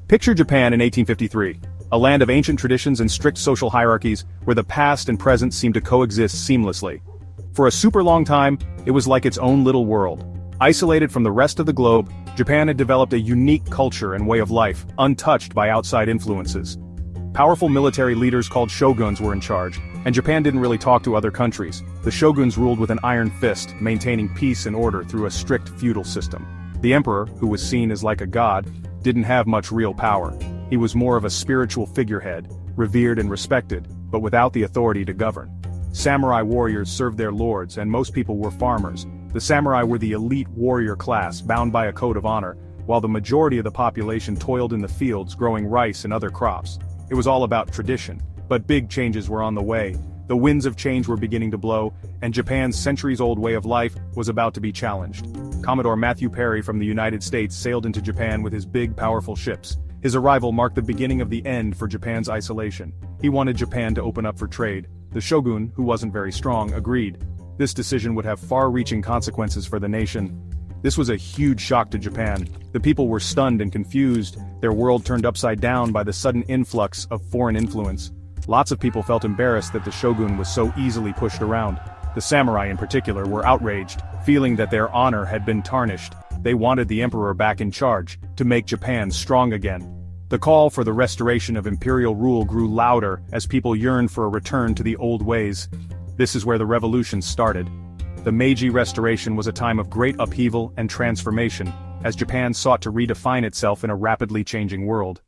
Picture Japan in 1853, a land of ancient traditions and strict social hierarchies where the past and present seemed to coexist seamlessly. For a super long time, it was like its own little world. Isolated from the rest of the globe, Japan had developed a unique culture and way of life, untouched by outside influences. Powerful military leaders called shoguns were in charge, and Japan didn't really talk to other countries. The shoguns ruled with an iron fist, maintaining peace and order through a strict feudal system. The emperor, who was seen as like a god, didn't have much real power. He was more of a spiritual figurehead, revered and respected, but without the authority to govern. Samurai warriors served their lords, and most people were farmers. The samurai were the elite warrior class, bound by a code of honor, while the majority of the population toiled in the fields growing rice and other crops. It was all about tradition, but big changes were on the way. The winds of change were beginning to blow, and Japan's centuries-old way of life was about to be challenged. Commodore Matthew Perry from the United States sailed into Japan with his big, powerful ships. His arrival marked the beginning of the end for Japan's isolation. He wanted Japan to open up for trade. The shogun, who wasn't very strong, agreed. This decision would have far-reaching consequences for the nation. This was a huge shock to Japan. The people were stunned and confused, their world turned upside down by the sudden influx of foreign influence. Lots of people felt embarrassed that the shogun was so easily pushed around. The samurai in particular were outraged, feeling that their honor had been tarnished. They wanted the emperor back in charge, to make Japan strong again. The call for the restoration of imperial rule grew louder as people yearned for a return to the old ways. This is where the revolution started. The Meiji Restoration was a time of great upheaval and transformation, as Japan sought to redefine itself in a rapidly changing world.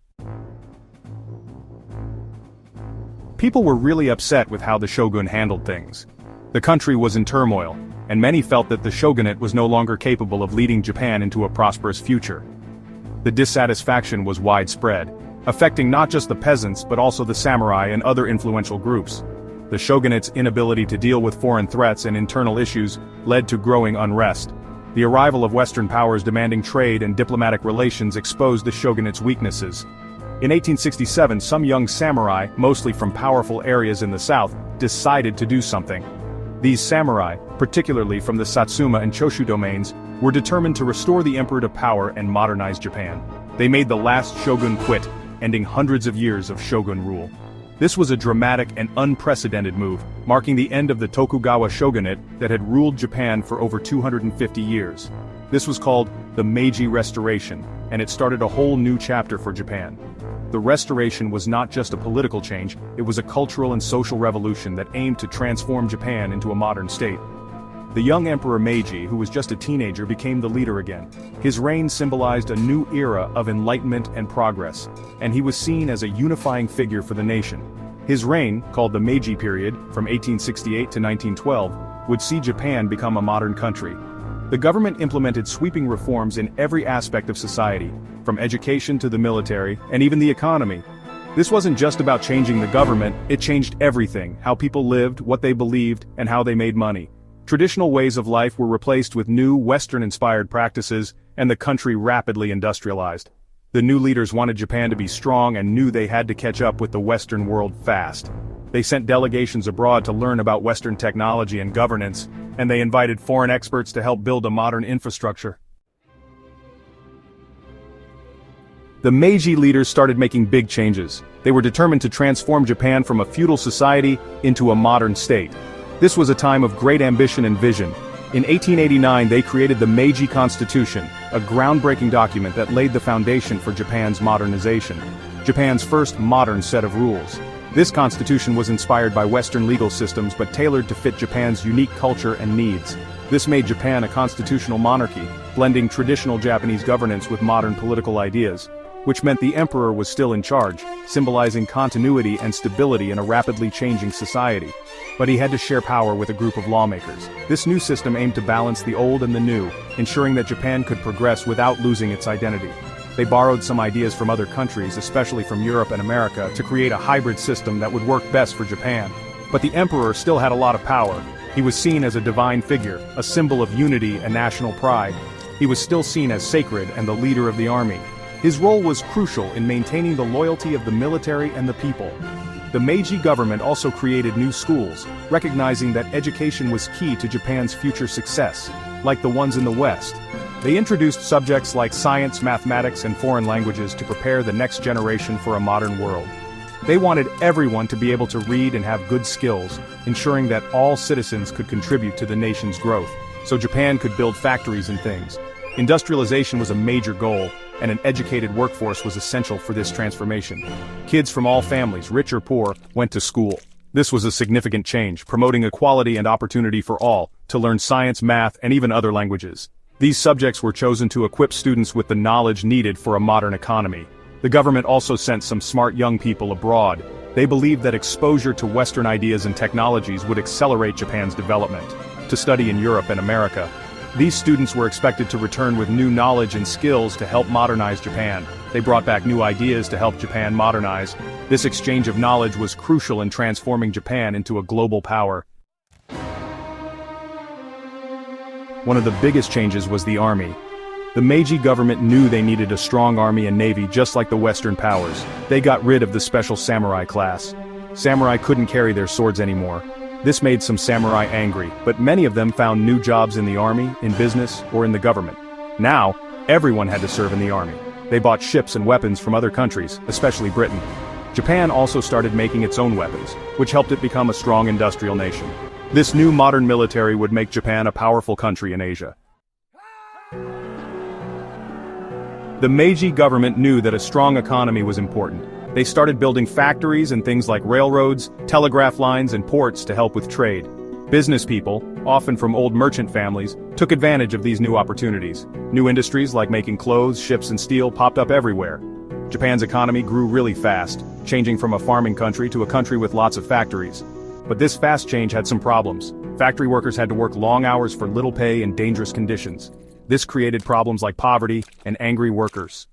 People were really upset with how the shogun handled things. The country was in turmoil, and many felt that the shogunate was no longer capable of leading Japan into a prosperous future. The dissatisfaction was widespread, affecting not just the peasants but also the samurai and other influential groups. The shogunate's inability to deal with foreign threats and internal issues led to growing unrest. The arrival of Western powers demanding trade and diplomatic relations exposed the shogunate's weaknesses. In 1867, some young samurai, mostly from powerful areas in the south, decided to do something. These samurai, particularly from the Satsuma and Choshu domains, were determined to restore the emperor to power and modernize Japan. They made the last shogun quit, ending hundreds of years of shogun rule. This was a dramatic and unprecedented move, marking the end of the Tokugawa shogunate that had ruled Japan for over 250 years. This was called the Meiji Restoration, and it started a whole new chapter for Japan. The restoration was not just a political change, it was a cultural and social revolution that aimed to transform Japan into a modern state. The young Emperor Meiji, who was just a teenager, became the leader again. His reign symbolized a new era of enlightenment and progress, and he was seen as a unifying figure for the nation. His reign, called the Meiji period, from 1868 to 1912, would see Japan become a modern country. The government implemented sweeping reforms in every aspect of society, from education to the military, and even the economy. This wasn't just about changing the government, it changed everything: how people lived, what they believed, and how they made money. Traditional ways of life were replaced with new, Western-inspired practices, and the country rapidly industrialized. The new leaders wanted Japan to be strong and knew they had to catch up with the Western world fast. They sent delegations abroad to learn about Western technology and governance, and they invited foreign experts to help build a modern infrastructure. The Meiji leaders started making big changes. They were determined to transform Japan from a feudal society into a modern state. This was a time of great ambition and vision. In 1889 they created the Meiji Constitution, a groundbreaking document that laid the foundation for Japan's modernization. Japan's first modern set of rules. This constitution was inspired by Western legal systems but tailored to fit Japan's unique culture and needs. This made Japan a constitutional monarchy, blending traditional Japanese governance with modern political ideas, which meant the emperor was still in charge, symbolizing continuity and stability in a rapidly changing society. But he had to share power with a group of lawmakers. This new system aimed to balance the old and the new, ensuring that Japan could progress without losing its identity. They borrowed some ideas from other countries, especially from Europe and America, to create a hybrid system that would work best for Japan. But the emperor still had a lot of power. He was seen as a divine figure, a symbol of unity and national pride. He was still seen as sacred and the leader of the army. His role was crucial in maintaining the loyalty of the military and the people. The Meiji government also created new schools, recognizing that education was key to Japan's future success, like the ones in the West. They introduced subjects like science, mathematics, and foreign languages to prepare the next generation for a modern world. They wanted everyone to be able to read and have good skills, ensuring that all citizens could contribute to the nation's growth, so Japan could build factories and things. Industrialization was a major goal, and an educated workforce was essential for this transformation. Kids from all families, rich or poor, went to school. This was a significant change, promoting equality and opportunity for all, to learn science, math, and even other languages. These subjects were chosen to equip students with the knowledge needed for a modern economy. The government also sent some smart young people abroad. They believed that exposure to Western ideas and technologies would accelerate Japan's development, to study in Europe and America. These students were expected to return with new knowledge and skills to help modernize Japan. They brought back new ideas to help Japan modernize. This exchange of knowledge was crucial in transforming Japan into a global power. One of the biggest changes was the army. The Meiji government knew they needed a strong army and navy just like the Western powers. They got rid of the special samurai class. Samurai couldn't carry their swords anymore. This made some samurai angry, but many of them found new jobs in the army, in business, or in the government. Now, everyone had to serve in the army. They bought ships and weapons from other countries, especially Britain. Japan also started making its own weapons, which helped it become a strong industrial nation. This new modern military would make Japan a powerful country in Asia. The Meiji government knew that a strong economy was important. They started building factories and things like railroads, telegraph lines, and ports to help with trade. Business people, often from old merchant families, took advantage of these new opportunities. New industries like making clothes, ships, and steel popped up everywhere. Japan's economy grew really fast, changing from a farming country to a country with lots of factories. But this fast change had some problems. Factory workers had to work long hours for little pay and dangerous conditions. This created problems like poverty and angry workers.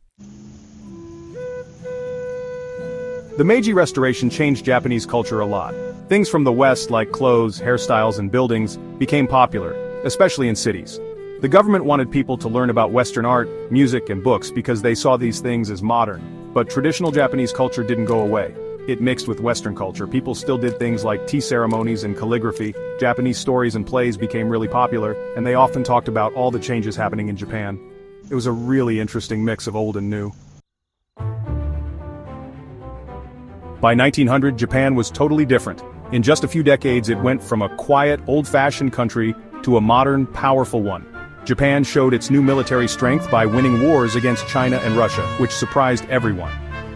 The Meiji Restoration changed Japanese culture a lot. Things from the West like clothes, hairstyles, and buildings became popular, especially in cities. The government wanted people to learn about Western art, music, and books because they saw these things as modern. But traditional Japanese culture didn't go away. It mixed with Western culture. People still did things like tea ceremonies and calligraphy. Japanese stories and plays became really popular, and they often talked about all the changes happening in Japan. It was a really interesting mix of old and new. By 1900, Japan was totally different. In just a few decades, it went from a quiet, old-fashioned country to a modern, powerful one. Japan showed its new military strength by winning wars against China and Russia, which surprised everyone.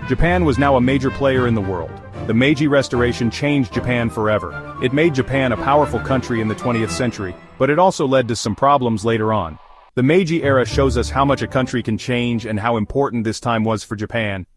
Japan was now a major player in the world. The Meiji Restoration changed Japan forever. It made Japan a powerful country in the 20th century, but it also led to some problems later on. The Meiji Era shows us how much a country can change and how important this time was for Japan.